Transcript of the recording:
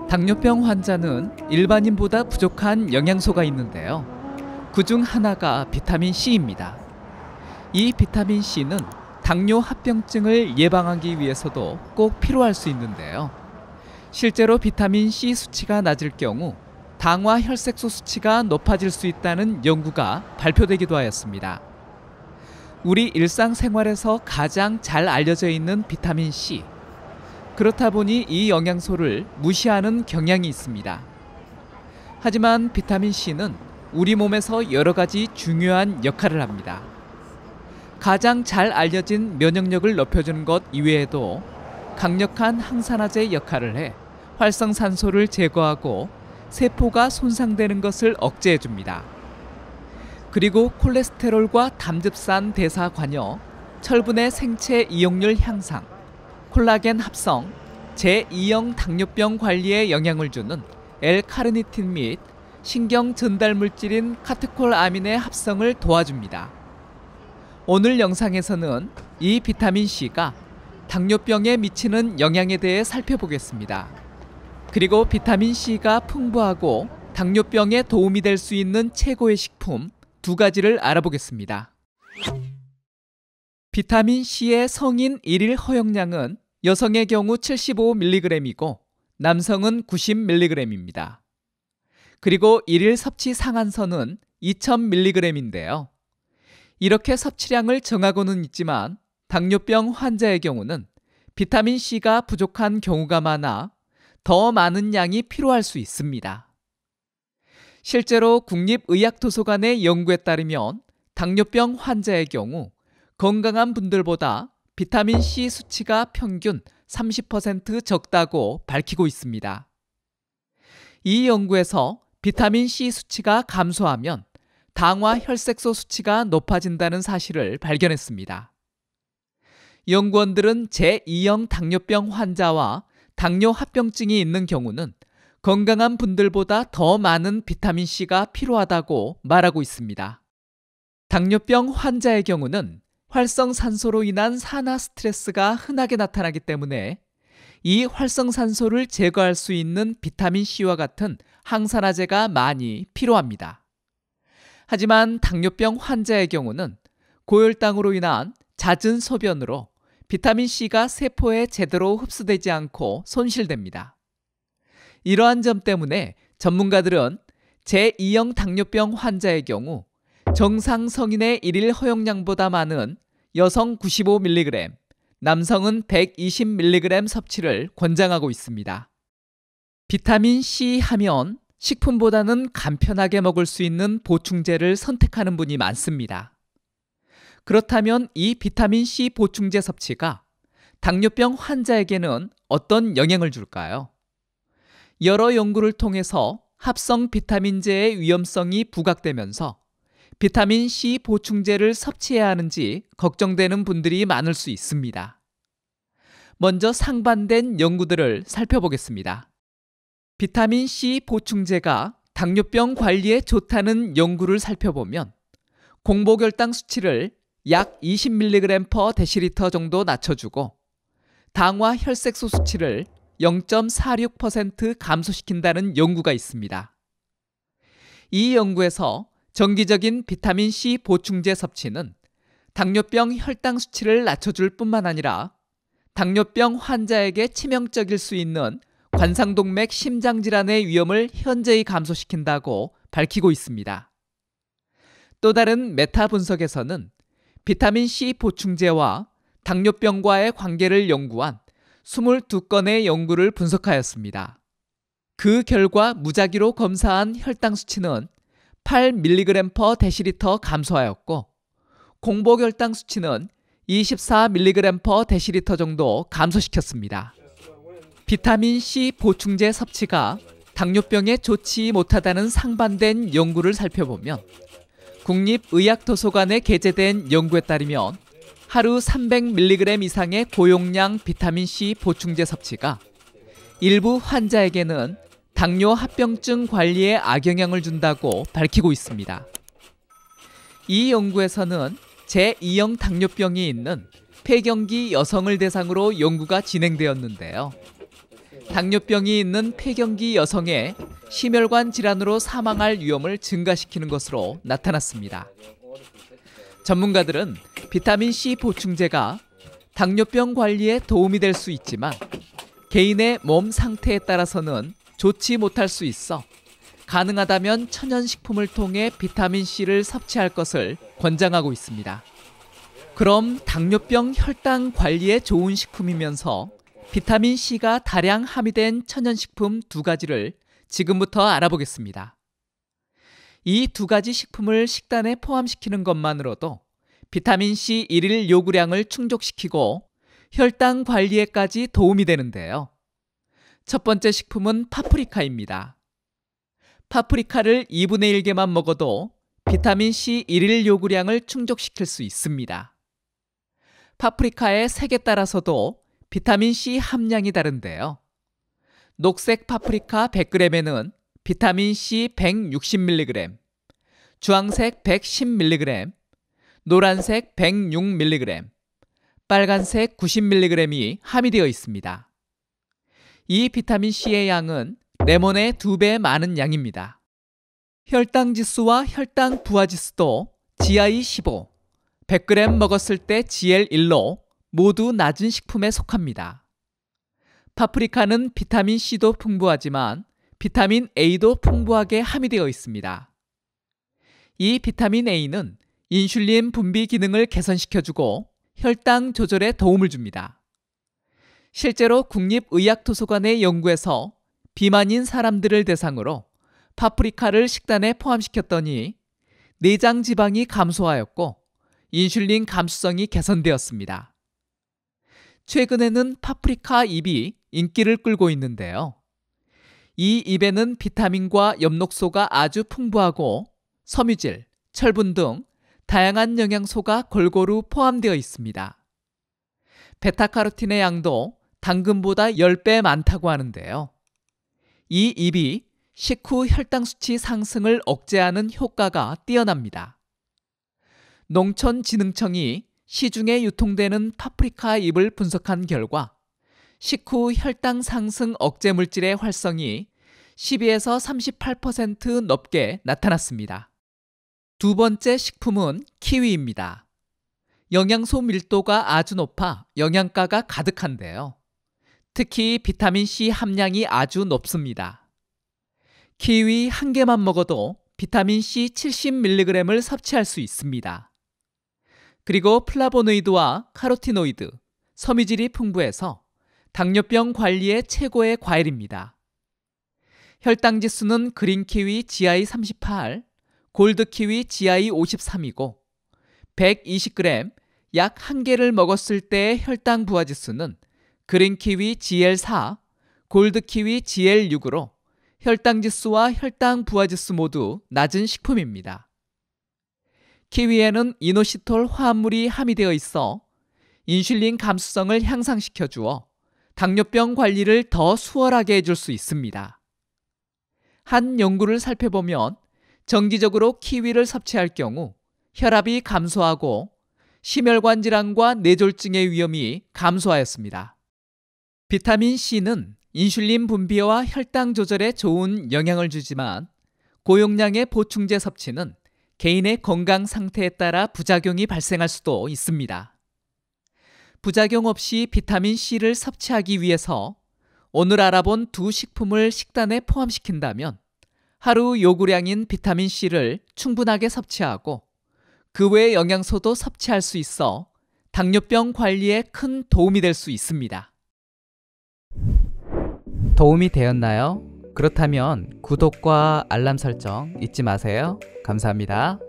당뇨병 환자는 일반인보다 부족한 영양소가 있는데요. 그중 하나가 비타민 C입니다. 이 비타민 C는 당뇨 합병증을 예방하기 위해서도 꼭 필요할 수 있는데요. 실제로 비타민 C 수치가 낮을 경우 당화 혈색소 수치가 높아질 수 있다는 연구가 발표되기도 하였습니다. 우리 일상생활에서 가장 잘 알려져 있는 비타민 C. 그렇다 보니 이 영양소를 무시하는 경향이 있습니다. 하지만 비타민 C는 우리 몸에서 여러 가지 중요한 역할을 합니다. 가장 잘 알려진 면역력을 높여주는 것 이외에도 강력한 항산화제 역할을 해 활성산소를 제거하고 세포가 손상되는 것을 억제해줍니다. 그리고 콜레스테롤과 담즙산 대사 관여, 철분의 생체 이용률 향상, 콜라겐 합성, 제2형 당뇨병 관리에 영향을 주는 L-카르니틴 및 신경 전달 물질인 카테콜아민의 합성을 도와줍니다. 오늘 영상에서는 이 비타민 C가 당뇨병에 미치는 영향에 대해 살펴보겠습니다. 그리고 비타민 C가 풍부하고 당뇨병에 도움이 될 수 있는 최고의 식품 2가지를 알아보겠습니다. 비타민 C의 성인 일일 허용량은 여성의 경우 75mg이고 남성은 90mg입니다. 그리고 일일 섭취 상한선은 2000mg인데요. 이렇게 섭취량을 정하고는 있지만 당뇨병 환자의 경우는 비타민 C가 부족한 경우가 많아 더 많은 양이 필요할 수 있습니다. 실제로 국립의학도서관의 연구에 따르면 당뇨병 환자의 경우 건강한 분들보다 비타민 C 수치가 평균 30% 적다고 밝히고 있습니다. 이 연구에서 비타민 C 수치가 감소하면 당화 혈색소 수치가 높아진다는 사실을 발견했습니다. 연구원들은 제2형 당뇨병 환자와 당뇨 합병증이 있는 경우는 건강한 분들보다 더 많은 비타민 C가 필요하다고 말하고 있습니다. 당뇨병 환자의 경우는 활성산소로 인한 산화 스트레스가 흔하게 나타나기 때문에 이 활성산소를 제거할 수 있는 비타민 C와 같은 항산화제가 많이 필요합니다. 하지만 당뇨병 환자의 경우는 고혈당으로 인한 잦은 소변으로 비타민 C가 세포에 제대로 흡수되지 않고 손실됩니다. 이러한 점 때문에 전문가들은 제2형 당뇨병 환자의 경우 정상 성인의 일일 허용량보다 많은 여성 95mg, 남성은 120mg 섭취를 권장하고 있습니다. 비타민 C 하면 식품보다는 간편하게 먹을 수 있는 보충제를 선택하는 분이 많습니다. 그렇다면 이 비타민 C 보충제 섭취가 당뇨병 환자에게는 어떤 영향을 줄까요? 여러 연구를 통해서 합성 비타민제의 위험성이 부각되면서 비타민 C 보충제를 섭취해야 하는지 걱정되는 분들이 많을 수 있습니다. 먼저 상반된 연구들을 살펴보겠습니다. 비타민 C 보충제가 당뇨병 관리에 좋다는 연구를 살펴보면 공복혈당 수치를 약 20mg/dL 정도 낮춰주고 당화 혈색소 수치를 0.46% 감소시킨다는 연구가 있습니다. 이 연구에서 정기적인 비타민 C 보충제 섭취는 당뇨병 혈당 수치를 낮춰줄 뿐만 아니라 당뇨병 환자에게 치명적일 수 있는 관상동맥 심장질환의 위험을 현저히 감소시킨다고 밝히고 있습니다. 또 다른 메타 분석에서는 비타민 C 보충제와 당뇨병과의 관계를 연구한 22건의 연구를 분석하였습니다. 그 결과 무작위로 검사한 혈당 수치는 8mg/dL 감소하였고 공복혈당 수치는 24mg/dL 정도 감소시켰습니다. 비타민 C 보충제 섭취가 당뇨병에 좋지 못하다는 상반된 연구를 살펴보면 국립의학도서관에 게재된 연구에 따르면 하루 300mg 이상의 고용량 비타민 C 보충제 섭취가 일부 환자에게는 당뇨 합병증 관리에 악영향을 준다고 밝히고 있습니다. 이 연구에서는 제2형 당뇨병이 있는 폐경기 여성을 대상으로 연구가 진행되었는데요. 당뇨병이 있는 폐경기 여성의 심혈관 질환으로 사망할 위험을 증가시키는 것으로 나타났습니다. 전문가들은 비타민C 보충제가 당뇨병 관리에 도움이 될 수 있지만 개인의 몸 상태에 따라서는 좋지 못할 수 있어 가능하다면 천연식품을 통해 비타민C를 섭취할 것을 권장하고 있습니다. 그럼 당뇨병 혈당 관리에 좋은 식품이면서 비타민C가 다량 함유된 천연식품 2가지를 지금부터 알아보겠습니다. 이 2가지 식품을 식단에 포함시키는 것만으로도 비타민C 1일 요구량을 충족시키고 혈당 관리에까지 도움이 되는데요. 첫 번째 식품은 파프리카입니다. 파프리카를 2분의 1개만 먹어도 비타민C 1일 요구량을 충족시킬 수 있습니다. 파프리카의 색에 따라서도 비타민C 함량이 다른데요. 녹색 파프리카 100g에는 비타민C 160mg, 주황색 110mg, 노란색 106mg, 빨간색 90mg이 함유되어 있습니다. 이 비타민C의 양은 레몬의 2배 많은 양입니다. 혈당 지수와 혈당 부하 지수도 GI15, 100g 먹었을 때 GL1로 모두 낮은 식품에 속합니다. 파프리카는 비타민C도 풍부하지만 비타민 A도 풍부하게 함유되어 있습니다. 이 비타민 A는 인슐린 분비 기능을 개선시켜주고 혈당 조절에 도움을 줍니다. 실제로 국립의학도서관의 연구에서 비만인 사람들을 대상으로 파프리카를 식단에 포함시켰더니 내장 지방이 감소하였고 인슐린 감수성이 개선되었습니다. 최근에는 파프리카 잎이 인기를 끌고 있는데요. 이 잎에는 비타민과 엽록소가 아주 풍부하고 섬유질, 철분 등 다양한 영양소가 골고루 포함되어 있습니다. 베타카로틴의 양도 당근보다 10배 많다고 하는데요. 이 잎이 식후 혈당 수치 상승을 억제하는 효과가 뛰어납니다. 농촌진흥청이 시중에 유통되는 파프리카 잎을 분석한 결과 식후 혈당 상승 억제 물질의 활성이 12에서 38% 넘게 나타났습니다. 두 번째 식품은 키위입니다. 영양소 밀도가 아주 높아 영양가가 가득한데요. 특히 비타민C 함량이 아주 높습니다. 키위 한 개만 먹어도 비타민C 70mg을 섭취할 수 있습니다. 그리고 플라보노이드와 카로티노이드, 섬유질이 풍부해서 당뇨병 관리에 최고의 과일입니다. 혈당 지수는 그린 키위 GI38, 골드 키위 GI53이고 120g 약 1개를 먹었을 때의 혈당 부하 지수는 그린 키위 GL4, 골드 키위 GL6으로 혈당 지수와 혈당 부하 지수 모두 낮은 식품입니다. 키위에는 이노시톨 화합물이 함유되어 있어 인슐린 감수성을 향상시켜 주어 당뇨병 관리를 더 수월하게 해줄 수 있습니다. 한 연구를 살펴보면 정기적으로 키위를 섭취할 경우 혈압이 감소하고 심혈관 질환과 뇌졸중의 위험이 감소하였습니다. 비타민 C는 인슐린 분비와 혈당 조절에 좋은 영향을 주지만 고용량의 보충제 섭취는 개인의 건강 상태에 따라 부작용이 발생할 수도 있습니다. 부작용 없이 비타민 C를 섭취하기 위해서 오늘 알아본 2 식품을 식단에 포함시킨다면 하루 요구량인 비타민 C를 충분하게 섭취하고 그 외의 영양소도 섭취할 수 있어 당뇨병 관리에 큰 도움이 될 수 있습니다. 도움이 되었나요? 그렇다면 구독과 알람 설정 잊지 마세요. 감사합니다.